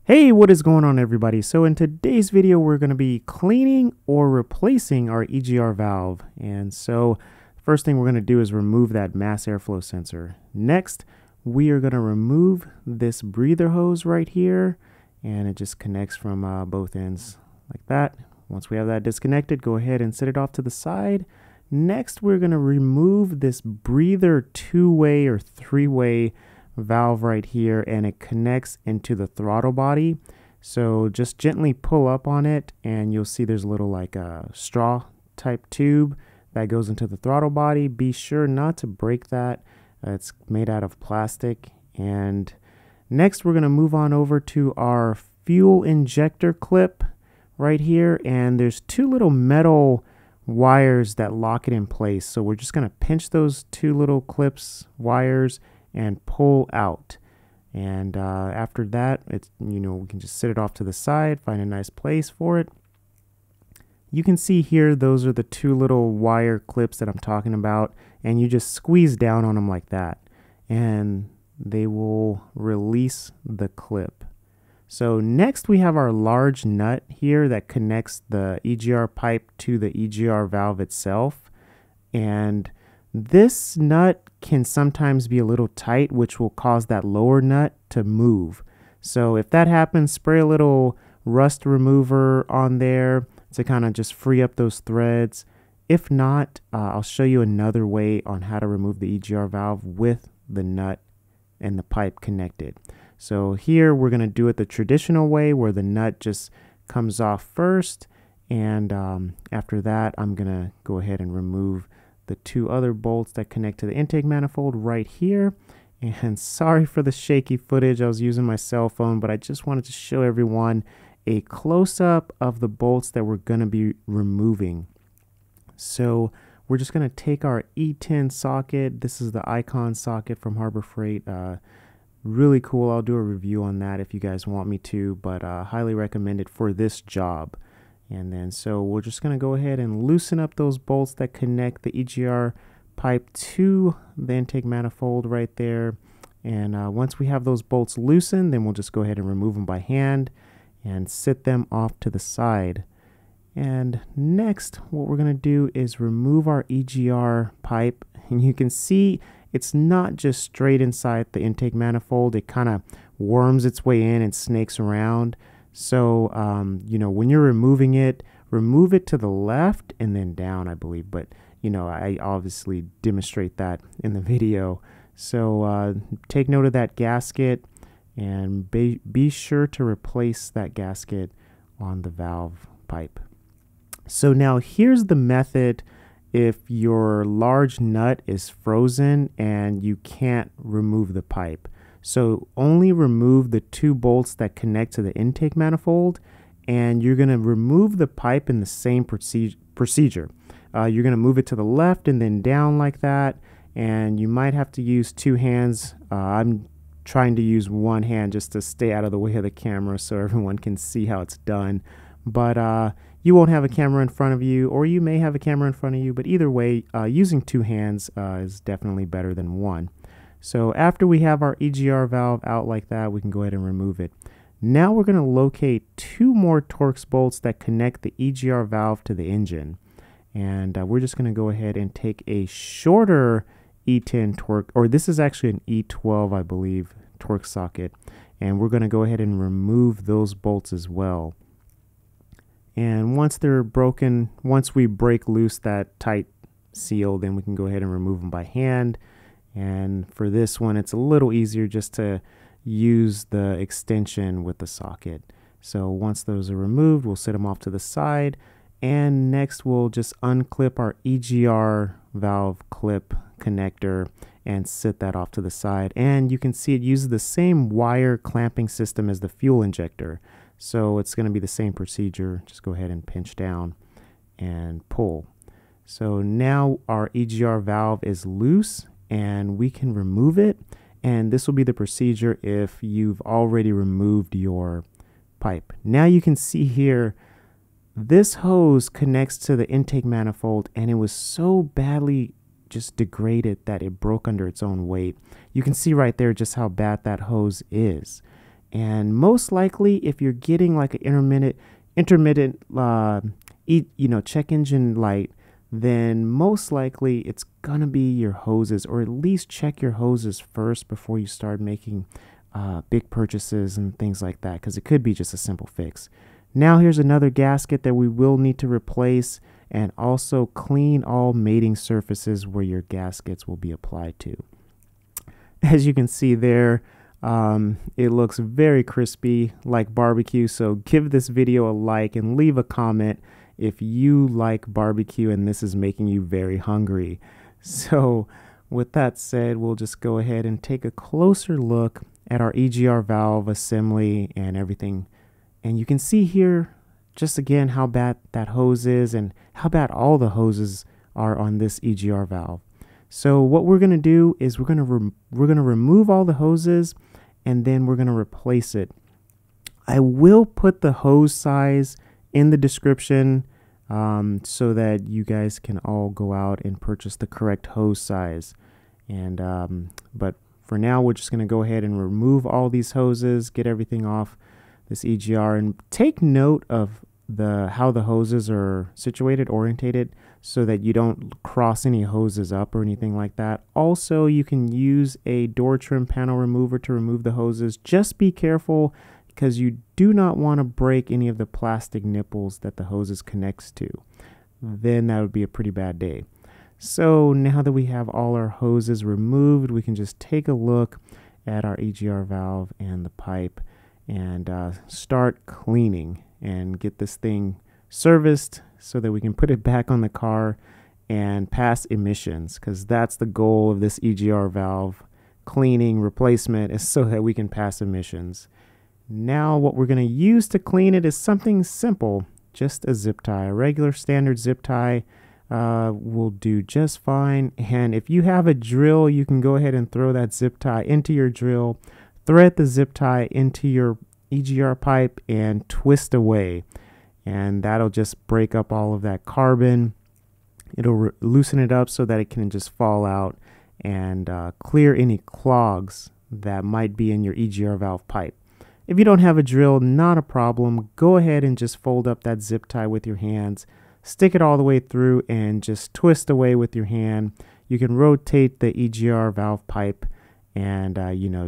Hey, what is going on, everybody? So in today's video, we're going to be cleaning or replacing our EGR valve. And so the first thing we're going to do is remove that mass airflow sensor. Next, we are going to remove this breather hose right here, and it just connects from both ends like that. Once we have that disconnected, go ahead and set it off to the side. Next, we're going to remove this breather two-way or three-way valve right here, and it connects into the throttle body. So just gently pull up on it and you'll see there's a little like a straw type tube that goes into the throttle body. Be sure not to break that. It's made out of plastic. And next we're going to move on over to our fuel injector clip right here, and there's two little metal wires that lock it in place. So we're just going to pinch those two little wires and pull out. And after that, it's, we can just set it off to the side, find a nice place for it. You can see here, those are the two little wire clips that I'm talking about, and you just squeeze down on them like that, and they will release the clip. So next we have our large nut here that connects the EGR pipe to the EGR valve itself, and this nut can sometimes be a little tight, which will cause that lower nut to move. So if that happens, spray a little rust remover on there to kind of just free up those threads. If not, I'll show you another way on how to remove the EGR valve with the nut and the pipe connected. So here we're going to do it the traditional way, where the nut just comes off first, and after that I'm going to go ahead and remove the two other bolts that connect to the intake manifold right here. And sorry for the shaky footage, I was using my cell phone, but I just wanted to show everyone a close-up of the bolts that we're going to be removing. So we're just going to take our E10 socket. This is the Icon socket from Harbor Freight. Really cool. I'll do a review on that if you guys want me to, but highly recommend it for this job. And then so we're just going to go ahead and loosen up those bolts that connect the EGR pipe to the intake manifold right there. And once we have those bolts loosened, then we'll just go ahead and remove them by hand and sit them off to the side. And next, what we're going to do is remove our EGR pipe. And you can see it's not just straight inside the intake manifold. It kind of worms its way in and snakes around. So, when you're removing it, remove it to the left and then down, I believe. But, I obviously demonstrate that in the video. So take note of that gasket, and be sure to replace that gasket on the valve pipe. So now here's the method if your large nut is frozen and you can't remove the pipe. So only remove the two bolts that connect to the intake manifold, and you're going to remove the pipe in the same procedure. You're going to move it to the left and then down like that, and you might have to use two hands. I'm trying to use one hand just to stay out of the way of the camera so everyone can see how it's done. But you won't have a camera in front of you, or you may have a camera in front of you, but either way, using two hands is definitely better than one. So after we have our EGR valve out like that, we can go ahead and remove it. Now we're going to locate two more Torx bolts that connect the EGR valve to the engine. And we're just going to go ahead and take a shorter E10 Torx, or this is actually an E12, I believe, Torx socket. And we're going to go ahead and remove those bolts as well. And once they're broken, once we break loose that tight seal, then we can go ahead and remove them by hand. And for this one, it's a little easier just to use the extension with the socket. So once those are removed, we'll set them off to the side. And next, we'll just unclip our EGR valve clip connector and set that off to the side. And you can see it uses the same wire clamping system as the fuel injector. So it's going to be the same procedure. Just go ahead and pinch down and pull. So now our EGR valve is loose, and we can remove it, and this will be the procedure if you've already removed your pipe. Now you can see here, this hose connects to the intake manifold, and it was so badly just degraded that it broke under its own weight. You can see right there just how bad that hose is. And most likely, if you're getting like an intermittent check engine light, then most likely it's gonna be your hoses, or at least check your hoses first before you start making big purchases and things like that, because it could be just a simple fix. Now here's another gasket that we will need to replace, and also clean all mating surfaces where your gaskets will be applied to. As you can see there, it looks very crispy like barbecue, so give this video a like and leave a comment if you like barbecue and this is making you very hungry. So with that said, we'll just go ahead and take a closer look at our EGR valve assembly and everything. And you can see here just again how bad that hose is and how bad all the hoses are on this EGR valve. So what we're going to do is we're going to remove all the hoses, and then we're going to replace it. I will put the hose size in the description so that you guys can all go out and purchase the correct hose size. And but for now, we're just going to go ahead and remove all these hoses, get everything off this EGR, and take note of how the hoses are situated, orientated, so that you don't cross any hoses up or anything like that. Also, you can use a door trim panel remover to remove the hoses. Just be careful, because you do not want to break any of the plastic nipples that the hoses connects to. Then that would be a pretty bad day. So now that we have all our hoses removed, we can just take a look at our EGR valve and the pipe and start cleaning and get this thing serviced so that we can put it back on the car and pass emissions, because that's the goal of this EGR valve cleaning replacement, is so that we can pass emissions. Now what we're going to use to clean it is something simple, just a zip tie. A regular standard zip tie will do just fine. And if you have a drill, you can go ahead and throw that zip tie into your drill, thread the zip tie into your EGR pipe, and twist away. And that'll just break up all of that carbon. It'll loosen it up so that it can just fall out and clear any clogs that might be in your EGR valve pipe. If you don't have a drill, not a problem. Go ahead and just fold up that zip tie with your hands, stick it all the way through, and just twist away with your hand. You can rotate the EGR valve pipe and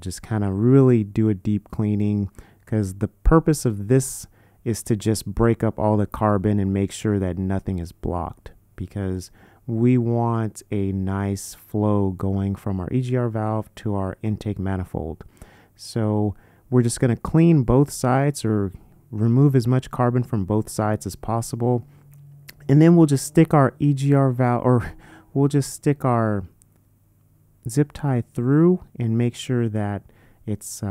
just kind of really do a deep cleaning, because the purpose of this is to just break up all the carbon and make sure that nothing is blocked, because we want a nice flow going from our EGR valve to our intake manifold. So we're just going to clean both sides, or remove as much carbon from both sides as possible. And then we'll just stick our EGR valve, or we'll just stick our zip tie through and make sure that it's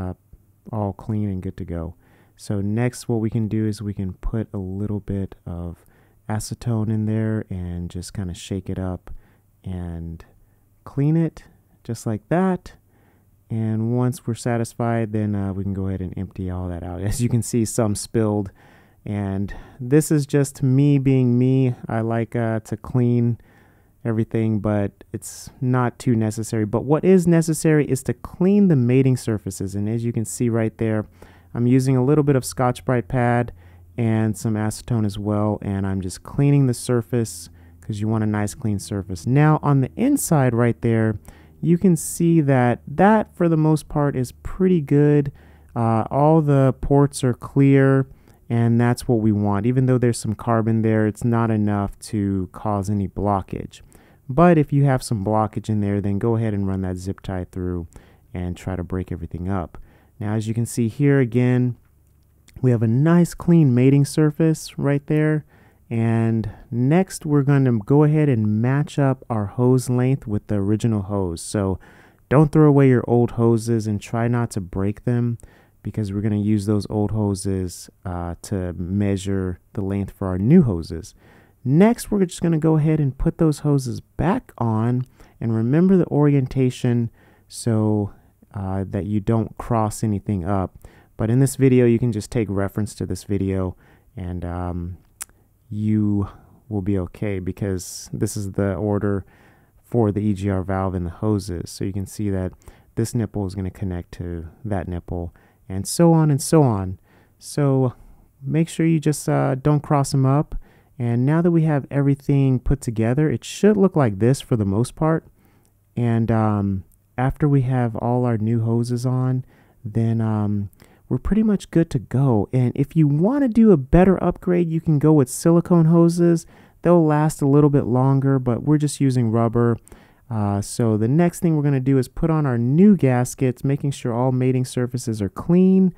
all clean and good to go. So next, what we can do is we can put a little bit of acetone in there and just kind of shake it up and clean it just like that. And once we're satisfied, then we can go ahead and empty all that out. As you can see, some spilled, and this is just me being me. I like to clean everything, but it's not too necessary. But what is necessary is to clean the mating surfaces. And as you can see right there, I'm using a little bit of Scotch-Brite pad and some acetone as well, and I'm just cleaning the surface, because you want a nice clean surface. Now on the inside right there, you can see that for the most part is pretty good. All the ports are clear, and that's what we want. Even though there's some carbon there, it's not enough to cause any blockage. But if you have some blockage in there, then go ahead and run that zip tie through and try to break everything up. Now, as you can see here again, we have a nice clean mating surface right there. And next, we're going to go ahead and match up our hose length with the original hose. So don't throw away your old hoses, and try not to break them, because we're going to use those old hoses to measure the length for our new hoses. Next, we're just going to go ahead and put those hoses back on, and remember the orientation so that you don't cross anything up. But in this video, you can just take reference to this video, and you will be okay, because this is the order for the EGR valve and the hoses. So you can see that this nipple is going to connect to that nipple, and so on and so on. So make sure you just don't cross them up. And now that we have everything put together, it should look like this for the most part. And after we have all our new hoses on, then we're pretty much good to go. And if you want to do a better upgrade, you can go with silicone hoses. They'll last a little bit longer, but we're just using rubber. So the next thing we're going to do is put on our new gaskets, making sure all mating surfaces are clean.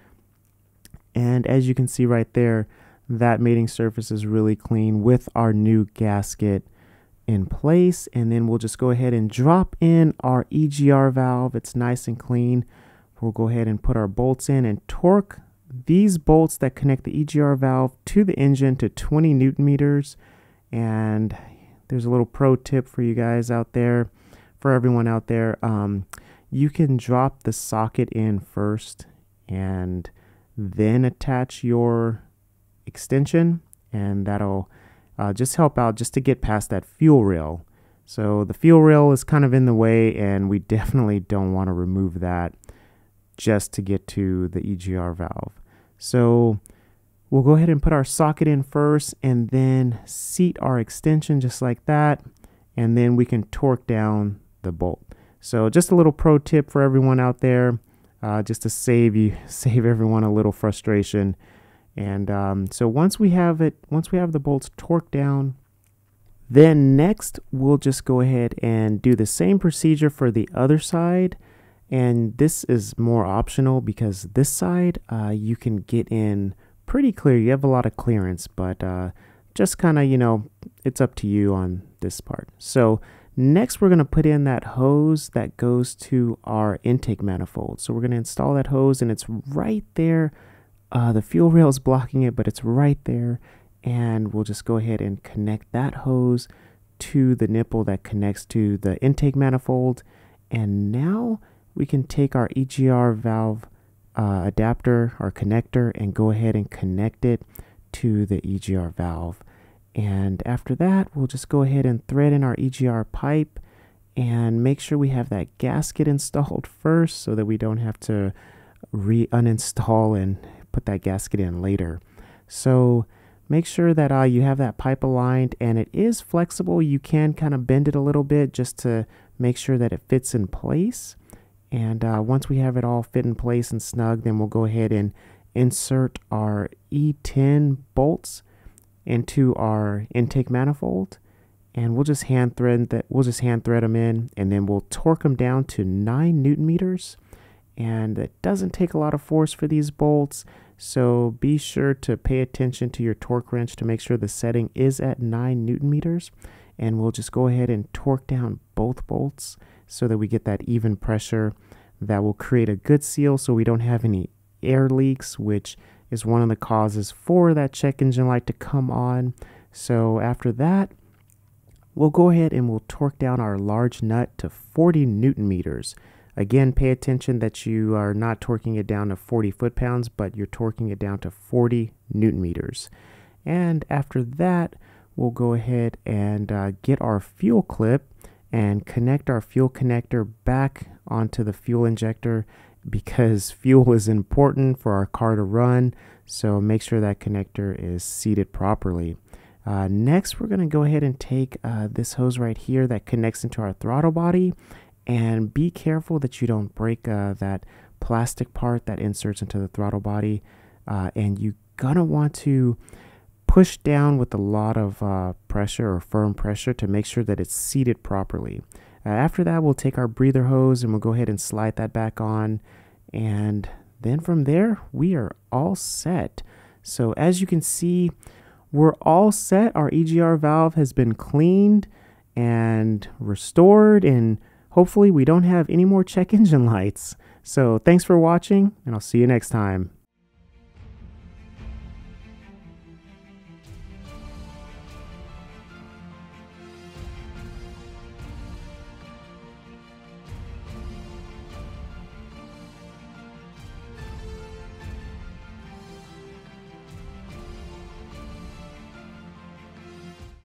And as you can see right there, that mating surface is really clean with our new gasket in place. And then we'll just go ahead and drop in our EGR valve. It's nice and clean. We'll go ahead and put our bolts in and torque these bolts that connect the EGR valve to the engine to 20 Newton meters. And there's a little pro tip for you guys out there, for everyone out there. You can drop the socket in first and then attach your extension, and that'll just help out just to get past that fuel rail. So the fuel rail is kind of in the way, and we definitely don't want to remove that just to get to the EGR valve. So we'll go ahead and put our socket in first and then seat our extension just like that, and then we can torque down the bolt. So just a little pro tip for everyone out there, just to save everyone a little frustration. And so once we have the bolts torqued down, then next we'll just go ahead and do the same procedure for the other side. And this is more optional because this side you can get in pretty clear. You have a lot of clearance, but just kind of, you know, it's up to you on this part. So next we're going to put in that hose that goes to our intake manifold. So we're going to install that hose, and it's right there. The fuel rail is blocking it, but it's right there. And we'll just go ahead and connect that hose to the nipple that connects to the intake manifold. And now we can take our EGR valve adapter, our connector, and go ahead and connect it to the EGR valve. And after that, we'll just go ahead and thread in our EGR pipe and make sure we have that gasket installed first so that we don't have to uninstall and put that gasket in later. So make sure that you have that pipe aligned, and it is flexible. You can kind of bend it a little bit just to make sure that it fits in place. And once we have it all fit in place and snug, then we'll go ahead and insert our E10 bolts into our intake manifold, and we'll just hand thread them in, and then we'll torque them down to 9 Newton meters. And it doesn't take a lot of force for these bolts, so be sure to pay attention to your torque wrench to make sure the setting is at 9 Newton meters. And we'll just go ahead and torque down both bolts so that we get that even pressure that will create a good seal so we don't have any air leaks, which is one of the causes for that check engine light to come on. So after that, we'll go ahead and we'll torque down our large nut to 40 Newton meters. Again, pay attention that you are not torquing it down to 40 foot-pounds, but you're torquing it down to 40 Newton meters. And after that, we'll go ahead and get our fuel clip and connect our fuel connector back onto the fuel injector, because fuel is important for our car to run. So make sure that connector is seated properly. Next, we're going to go ahead and take this hose right here that connects into our throttle body, and be careful that you don't break that plastic part that inserts into the throttle body. And you're gonna want to push down with a lot of pressure or firm pressure to make sure that it's seated properly. After that, we'll take our breather hose and we'll go ahead and slide that back on. And then from there, we are all set. So as you can see, we're all set. Our EGR valve has been cleaned and restored, and hopefully we don't have any more check engine lights. So thanks for watching, and I'll see you next time.